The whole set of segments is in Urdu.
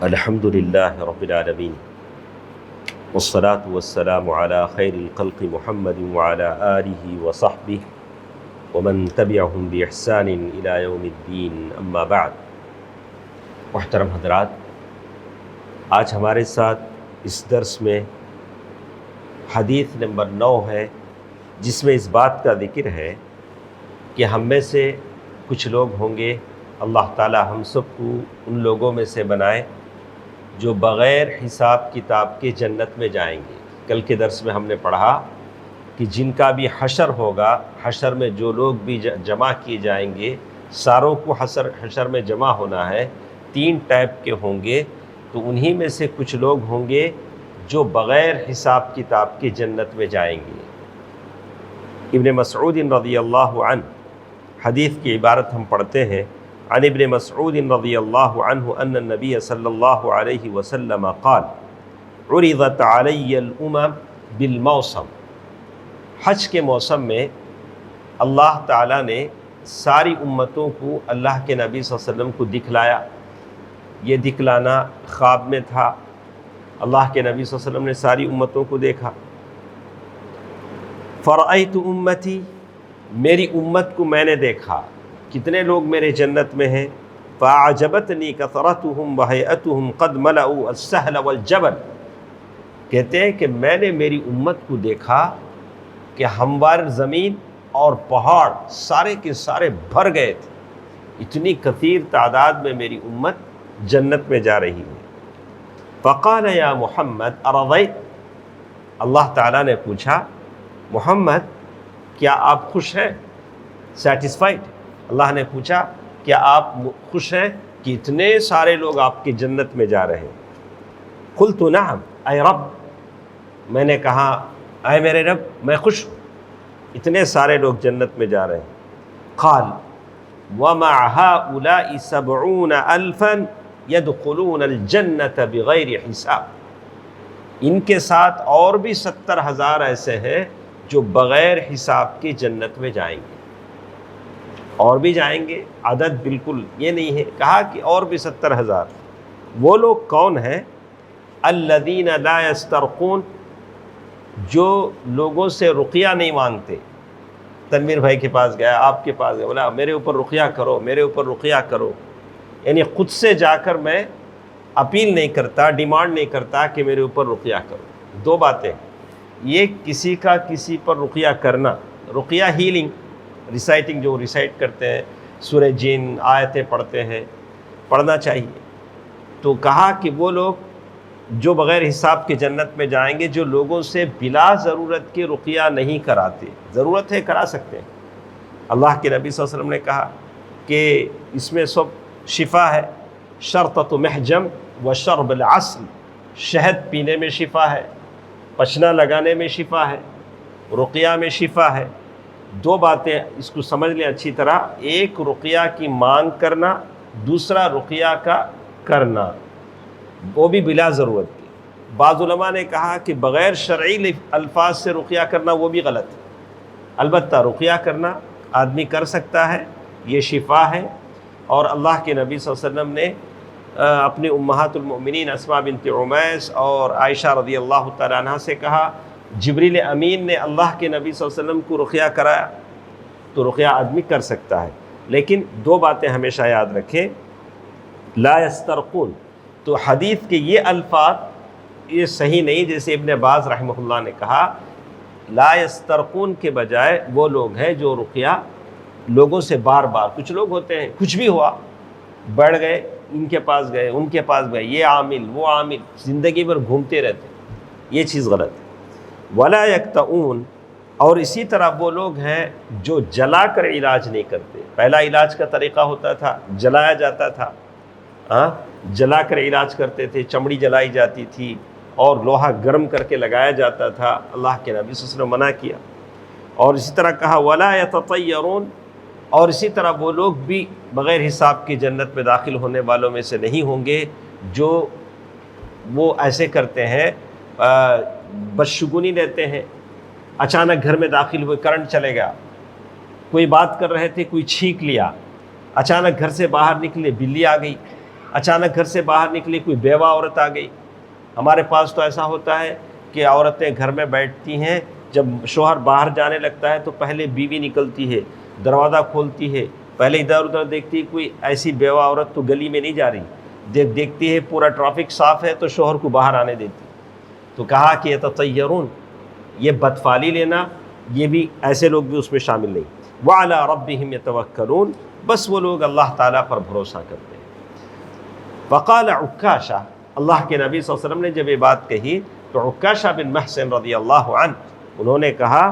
الحمد لله رب العالمين والصلاة والسلام على خير الخلق محمد وعلى آله وصحبه ومن تبعهم بإحسان إلى يوم الدين أما بعد۔ محترم حضرات، آج ہمارے ساتھ اس درس میں حدیث نمبر 9 ہے، جس میں اس بات کا ذکر ہے کہ ہم میں سے کچھ لوگ ہوں گے، اللہ تعالی ہم سب کو ان لوگوں میں سے بنائے جو بغیر حساب کتاب کے جنت میں جائیں گے۔ کل کے درس میں ہم نے پڑھا کہ جن کا بھی حشر ہوگا، حشر میں جو لوگ بھی جمع کیے جائیں گے، ساروں کو حشر میں جمع ہونا ہے، 3 ٹائپ کے ہوں گے، تو انہی میں سے کچھ لوگ ہوں گے جو بغیر حساب کتاب کے جنت میں جائیں گے۔ ابن مسعود رضی اللہ عنہ حدیث کی عبارت ہم پڑھتے ہیں، عن ابن مسعود رضی اللہ عنہ ان النبی صلی اللہ علیہ وسلم قال عرضت علی الأمم بالموسم۔ حج کے موسم میں اللہ تعالیٰ نے ساری امتوں کو اللہ کے نبی صلی اللہ علیہ وسلم کو دکھلایا۔ یہ دکھلانا خواب میں تھا، اللہ کے نبی صلی اللہ علیہ وسلم نے ساری امتوں کو دیکھا۔ فرأيت أمتي، میری امت کو میں نے دیکھا، کتنے لوگ میرے جنت میں ہیں۔ فأعجبتني كثرتهم وهيئتهم قد ملؤوا السهل والجبل، کہتے ہیں کہ میں نے میری امت کو دیکھا کہ ہموار زمین اور پہاڑ سارے کے سارے بھر گئے تھے، اتنی کثیر تعداد میں میری امت جنت میں جا رہی ہے۔ فقال یا محمد أرضيت، اللہ تعالیٰ نے پوچھا محمد کیا آپ خوش ہیں، سیٹسفائیڈ؟ اللہ نے پوچھا کیا آپ خوش ہیں کہ اتنے سارے لوگ آپ کی جنت میں جا رہے ہیں؟ قلت نعم اے رب، میں نے کہا اے میرے رب میں خوش ہوں، اتنے سارے لوگ جنت میں جا رہے ہیں۔ قال ومع هؤلاء 70 ألفا يدخلون الجنة بغیر حساب، ان کے ساتھ اور بھی 70,000 ایسے ہیں جو بغیر حساب کے جنت میں جائیں گے، اور بھی جائیں گے، عدد بالکل یہ نہیں ہے، کہا کہ اور بھی 70,000۔ وہ لوگ کون ہیں؟ الذین لا یسترقون، جو لوگوں سے رقیہ نہیں مانگتے۔ تنویر بھائی کے پاس گیا، آپ کے پاس گیا، بولا میرے اوپر رقیہ کرو، میرے اوپر رقیہ کرو، یعنی خود سے جا کر میں اپیل نہیں کرتا، ڈیمانڈ نہیں کرتا کہ میرے اوپر رقیہ کرو۔ 2 باتیں، یہ کسی کا کسی پر رقیہ کرنا، رقیہ ہیلنگ، ریسائٹنگ، جو ریسائٹ کرتے ہیں سورہ جن، آیتیں پڑھتے ہیں، پڑھنا چاہیے۔ تو کہا کہ وہ لوگ جو بغیر حساب کے جنت میں جائیں گے، جو لوگوں سے بلا ضرورت کے رقیہ نہیں کراتے، ضرورت ہے کرا سکتے ہیں۔ اللہ کے نبی صلی اللہ علیہ وسلم نے کہا کہ اس میں سب شفا ہے، شرطۃ محجم و شرب العسل، شہد پینے میں شفا ہے، پچنا لگانے میں شفا ہے، رقیہ میں شفا ہے۔ 2 باتیں اس کو سمجھ لیں اچھی طرح، ایک رقیہ کی مانگ کرنا، دوسرا رقیہ کا کرنا، وہ بھی بلا ضرورت کی۔ بعض علماء نے کہا کہ بغیر شرعی الفاظ سے رقیہ کرنا وہ بھی غلط ہے، البتہ رقیہ کرنا آدمی کر سکتا ہے، یہ شفا ہے۔ اور اللہ کے نبی صلی اللہ علیہ وسلم نے اپنے امہات المؤمنین اسماء بنت عمیس اور عائشہ رضی اللہ تعالیٰ عنہ سے کہا، جبریل امین نے اللہ کے نبی صلی اللہ علیہ وسلم کو رقیہ کرایا، تو رقیہ آدمی کر سکتا ہے۔ لیکن 2 باتیں ہمیشہ یاد رکھیں، لا یسترقون، تو حدیث کے یہ الفاظ یہ صحیح نہیں، جیسے ابن باز رحمہ اللہ نے کہا لا یسترقون کے بجائے وہ لوگ ہیں جو رقیہ لوگوں سے بار بار، کچھ لوگ ہوتے ہیں کچھ بھی ہوا بڑھ گئے، ان کے پاس گئے، ان کے پاس گئے، یہ عامل وہ عامل، زندگی بھر گھومتے رہتے، یہ چیز غلط ہے۔ ولا یکتؤون، اور اسی طرح وہ لوگ ہیں جو جلا کر علاج نہیں کرتے۔ پہلا علاج کا طریقہ ہوتا تھا جلایا جاتا تھا، جلا کر علاج کرتے تھے، چمڑی جلائی جاتی تھی اور لوہا گرم کر کے لگایا جاتا تھا، اللہ کے نبی صلی اللہ علیہ وسلم منع کیا۔ اور اسی طرح کہا ولا یتطیرون، اور اسی طرح وہ لوگ بھی بغیر حساب کی جنت میں داخل ہونے والوں میں سے نہیں ہوں گے جو وہ ایسے کرتے ہیں، بدشگونی لیتے ہیں، اچانک گھر میں داخل ہوئے کرنٹ چلے گیا، کوئی بات کر رہے تھے کوئی چھینک لیا، اچانک گھر سے باہر نکلے بلی آ گئی، اچانک گھر سے باہر نکلی کوئی بیوہ عورت آ گئی. ہمارے پاس تو ایسا ہوتا ہے کہ عورتیں گھر میں بیٹھتی ہیں، جب شوہر باہر جانے لگتا ہے تو پہلے بیوی نکلتی ہے، دروازہ کھولتی ہے، پہلے ادھر ادھر دیکھتی ہے کوئی ایسی بیوہ عورت تو گلی میں نہیں جا رہی، دیکھتی ہے پورا ٹریفک صاف ہے تو شوہر کو باہر آنے دیتی. تو کہا کہ یتطیرون، یہ بدفعلی لینا، یہ بھی ایسے لوگ بھی اس میں شامل نہیں. وعلی ربہم یتوکلون، بس وہ لوگ اللہ تعالیٰ پر بھروسہ کرتے ہیں. فقال عکاشہ، اللہ کے نبی صلی اللہ علیہ وسلم نے جب یہ بات کہی تو عکاشہ بن محسن رضی اللہ عنہ انہوں نے کہا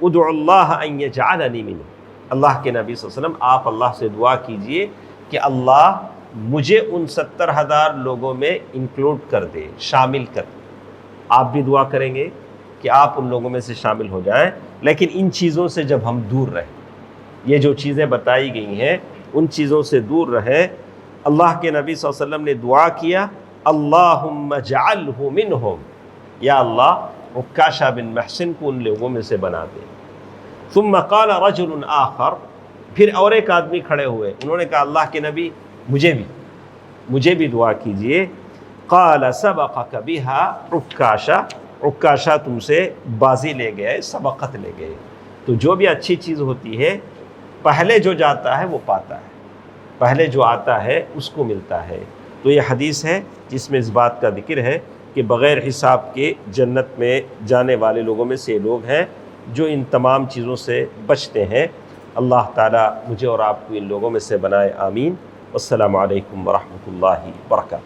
ادعو اللہ ان یجعلنی منہ. اللہ کے نبی صلی اللہ علیہ وسلم آپ اللہ سے دعا کیجئے کہ اللہ مجھے ان 70,000 لوگوں میں انکلوڈ کر دے، شامل کر دے. آپ بھی دعا کریں گے کہ آپ ان لوگوں میں سے شامل ہو جائیں، لیکن ان چیزوں سے جب ہم دور رہیں، یہ جو چیزیں بتائی گئی ہیں ان چیزوں سے دور رہیں. اللہ کے نبی صلی اللہ علیہ وسلم نے دعا کیا اللہم اجعلہ منہم، یا اللہ عکاشہ بن محسن کو ان لوگوں میں سے بنا دے. ثم قال رجل آخر، پھر اور ایک آدمی کھڑے ہوئے، انہوں نے کہا اللہ کے نبی مجھے بھی دعا کیجئے. قال سبقک بہا عکاشہ، عکاشہ تم سے بازی لے گئے، سبقت لے گئے. تو جو بھی اچھی چیز ہوتی ہے پہلے جو جاتا ہے وہ پاتا ہے، پہلے جو آتا ہے اس کو ملتا ہے. تو یہ حدیث ہے جس میں اس بات کا ذکر ہے کہ بغیر حساب کے جنت میں جانے والے لوگوں میں سے لوگ ہیں جو ان تمام چیزوں سے بچتے ہیں. اللہ تعالیٰ مجھے اور آپ کو ان لوگوں میں سے بنائے، آمین. والسلام علیکم ورحمۃ اللہ وبرکاتہ.